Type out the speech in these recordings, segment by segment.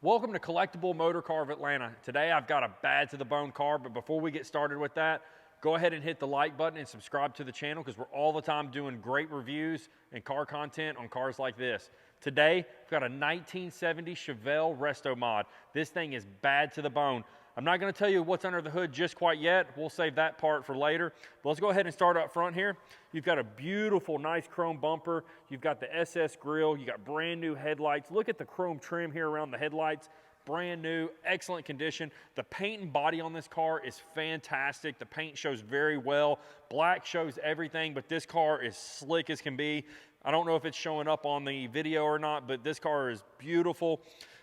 Welcome to Collectible Motorcar of Atlanta. Today I've got a bad to the bone car, but before we get started with that, go ahead and hit the like button and subscribe to the channel because we're all the time doing great reviews and car content on cars like this. Today, we've got a 1970 Chevelle Restomod. This thing is bad to the bone. I'm not going to tell you what's under the hood just quite yet. We'll save that part for later. But let's go ahead and start up front here. You've got a beautiful, nice chrome bumper. You've got the SS grille. You got brand new headlights. Look at the chrome trim here around the headlights. Brand new, excellent condition. The paint and body on this car is fantastic. The paint shows very well. Black shows everything, but this car is slick as can be. I don't know if it's showing up on the video or not, but this car is beautiful.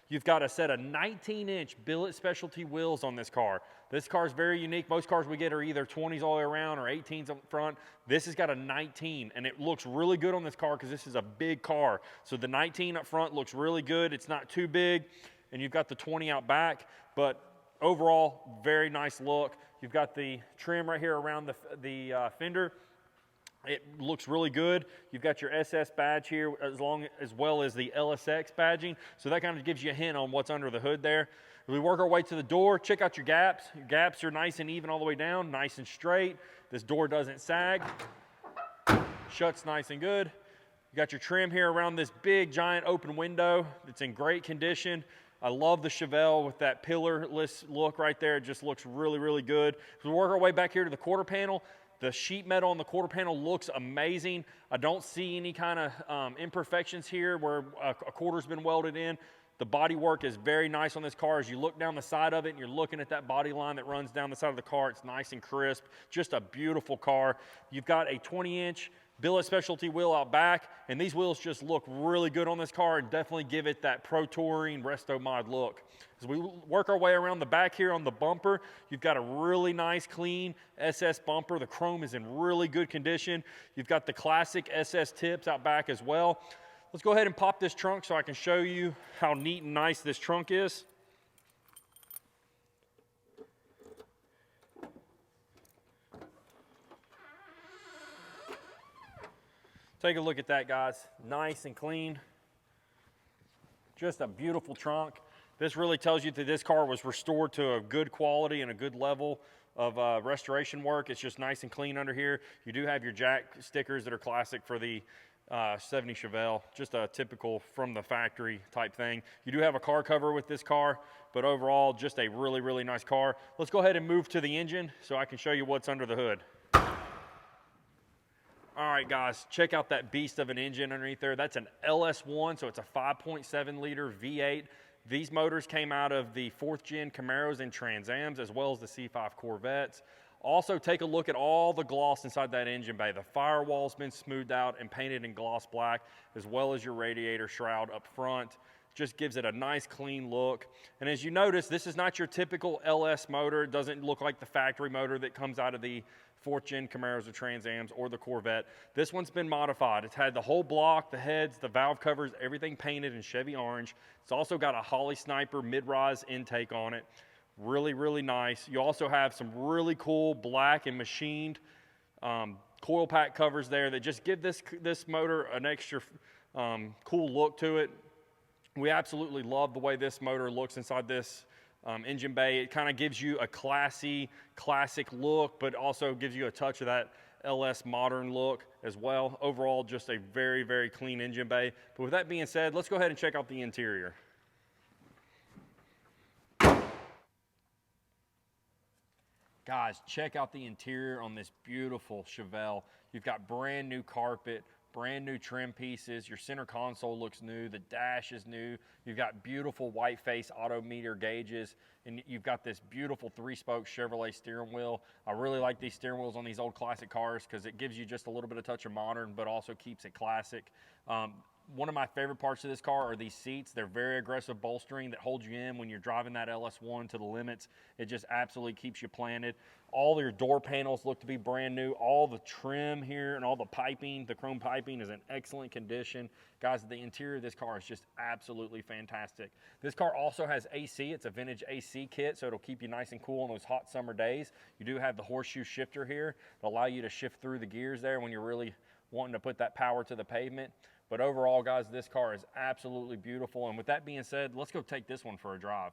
You've got a set of 19-inch Billet Specialty wheels on this car. This car is very unique. Most cars we get are either 20s all the way around or 18s up front. This has got a 19, and it looks really good on this car because this is a big car. So the 19 up front looks really good. It's not too big, and you've got the 20 out back, but overall, very nice look. You've got the trim right here around the fender. It looks really good. You've got your SS badge here as well as the LSX badging. So that kind of gives you a hint on what's under the hood there. As we work our way to the door, check out your gaps. Your gaps are nice and even all the way down, nice and straight. This door doesn't sag. Shuts nice and good. You got your trim here around this big giant open window. It's in great condition. I love the Chevelle with that pillarless look right there. It just looks really, really good. As we work our way back here to the quarter panel, the sheet metal on the quarter panel looks amazing. I don't see any kind of imperfections here where a quarter's been welded in. The body work is very nice on this car. As you look down the side of it and you're looking at that body line that runs down the side of the car, it's nice and crisp. Just a beautiful car. You've got a 20-inch Billet Specialty wheel out back, and these wheels just look really good on this car and definitely give it that Pro Touring Restomod look. As we work our way around the back here on the bumper, you've got a really nice, clean SS bumper. The chrome is in really good condition. You've got the classic SS tips out back as well. Let's go ahead and pop this trunk so I can show you how neat and nice this trunk is. Take a look at that, guys. Nice and clean. Just a beautiful trunk. This really tells you that this car was restored to a good quality and a good level of restoration work. It's just nice and clean under here. You do have your jack stickers that are classic for the 70 Chevelle, just a typical from the factory type thing. You do have a car cover with this car, but overall, just a really, really nice car. Let's go ahead and move to the engine so I can show you what's under the hood. All right, guys, check out that beast of an engine underneath there. That's an LS1, so it's a 5.7 liter V8. These motors came out of the 4th gen Camaros and Trans Ams, as well as the C5 Corvettes. Also, take a look at all the gloss inside that engine bay. The firewall's been smoothed out and painted in gloss black, as well as your radiator shroud up front. Just gives it a nice clean look. And as you notice, this is not your typical LS motor. It doesn't look like the factory motor that comes out of the 4th gen Camaros or Trans Ams or the Corvette. This one's been modified. It's had the whole block, the heads, the valve covers, everything painted in Chevy orange. It's also got a Holly Sniper mid-rise intake on it. Really, really nice. You also have some really cool black and machined coil pack covers there that just give this motor an extra cool look to it. We absolutely love the way this motor looks inside this engine bay. It kind of gives you a classy, classic look, but also gives you a touch of that LS modern look as well. Overall, just a very, very clean engine bay. But with that being said, let's go ahead and check out the interior. Guys, check out the interior on this beautiful Chevelle. You've got brand new carpet, brand new trim pieces. Your center console looks new. The dash is new. You've got beautiful white face odometer gauges, and you've got this beautiful 3-spoke Chevrolet steering wheel. I really like these steering wheels on these old classic cars because it gives you just a little bit of touch of modern, but also keeps it classic. One of my favorite parts of this car are these seats. They're very aggressive bolstering that hold you in when you're driving that LS1 to the limits. It just absolutely keeps you planted. All your door panels look to be brand new. All the trim here and all the piping, the chrome piping is in excellent condition. Guys, the interior of this car is just absolutely fantastic. This car also has AC. It's a vintage AC kit, so it'll keep you nice and cool on those hot summer days. You do have the horseshoe shifter here to allow you to shift through the gears there when you're really wanting to put that power to the pavement. But overall, guys, this car is absolutely beautiful. And with that being said, let's go take this one for a drive.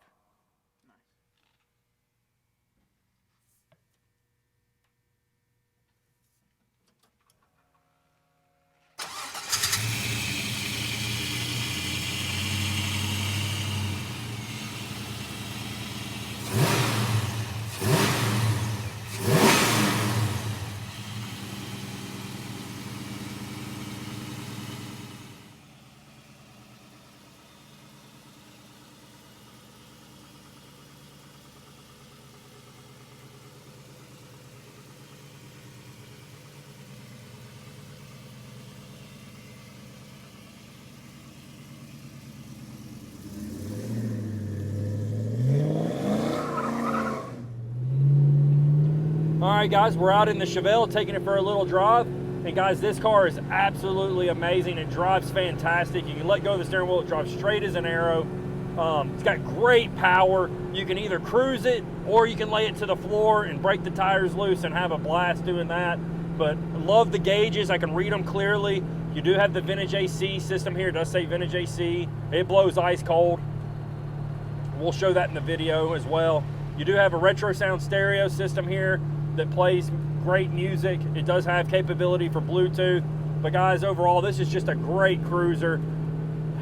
All right, guys, we're out in the Chevelle taking it for a little drive. And guys, this car is absolutely amazing. It drives fantastic. You can let go of the steering wheel. It drives straight as an arrow. It's got great power. You can either cruise it or you can lay it to the floor and break the tires loose and have a blast doing that. But I love the gauges. I can read them clearly. You do have the vintage AC system here. It does say vintage AC. It blows ice cold. We'll show that in the video as well. You do have a retro sound stereo system here that plays great music. It does have capability for Bluetooth. But guys, overall, this is just a great cruiser.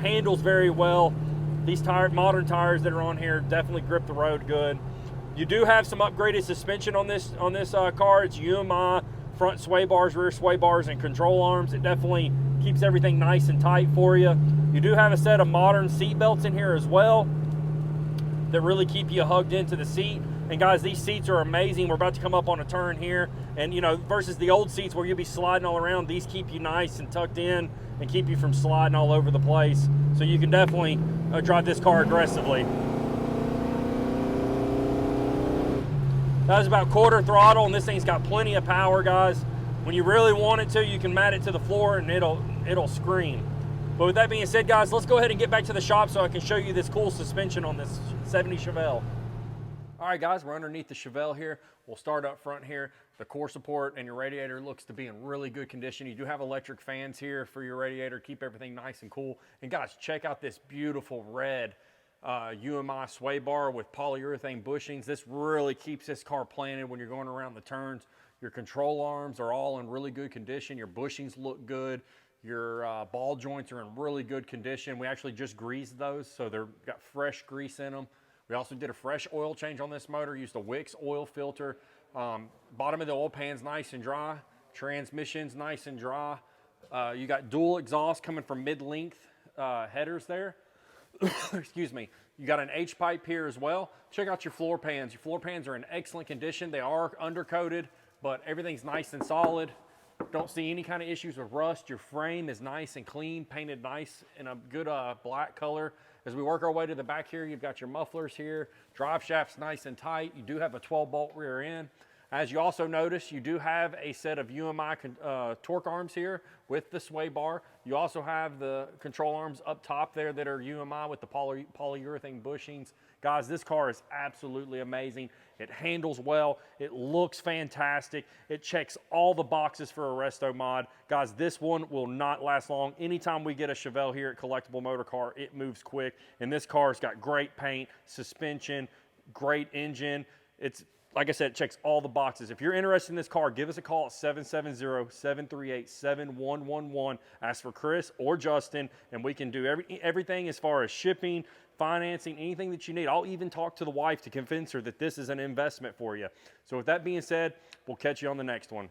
Handles very well. These modern tires that are on here definitely grip the road good. You do have some upgraded suspension on this car. It's UMI, front sway bars, rear sway bars, and control arms. It definitely keeps everything nice and tight for you. You do have a set of modern seat belts in here as well that really keep you hugged into the seat. And guys, these seats are amazing. We're about to come up on a turn here, and you know, versus the old seats where you'll be sliding all around, these keep you nice and tucked in and keep you from sliding all over the place. So you can definitely drive this car aggressively. That was about quarter throttle, and this thing's got plenty of power, guys. When you really want it to, you can mat it to the floor and it'll scream. But with that being said, guys, let's go ahead and get back to the shop so I can show you this cool suspension on this 70 Chevelle. All right, guys, we're underneath the Chevelle here. We'll start up front here. The core support and your radiator looks to be in really good condition. You do have electric fans here for your radiator, keep everything nice and cool. And guys, check out this beautiful red UMI sway bar with polyurethane bushings. This really keeps this car planted when you're going around the turns. Your control arms are all in really good condition. Your bushings look good. Your ball joints are in really good condition. We actually just greased those, so they've got fresh grease in them. We also did a fresh oil change on this motor, used a Wix oil filter. Bottom of the oil pan's nice and dry. Transmission's nice and dry. You got dual exhaust coming from mid-length headers there. Excuse me. You got an H-pipe here as well. Check out your floor pans. Your floor pans are in excellent condition. They are undercoated, but everything's nice and solid. Don't see any kind of issues with rust. Your frame is nice and clean, painted nice in a good black color. As we work our way to the back here, you've got your mufflers here. Drive shaft's nice and tight. You do have a 12-bolt rear end. As you also notice, you do have a set of UMI torque arms here with the sway bar. You also have the control arms up top there that are UMI with the polyurethane bushings. Guys, this car is absolutely amazing. It handles well. It looks fantastic. It checks all the boxes for a Restomod. Guys, this one will not last long. Anytime we get a Chevelle here at Collectible Motorcar, it moves quick. And this car's got great paint, suspension, great engine. It's, like I said, it checks all the boxes. If you're interested in this car, give us a call at 770-738-7111. Ask for Chris or Justin, and we can do everything as far as shipping, financing, anything that you need. I'll even talk to the wife to convince her that this is an investment for you. So with that being said, we'll catch you on the next one.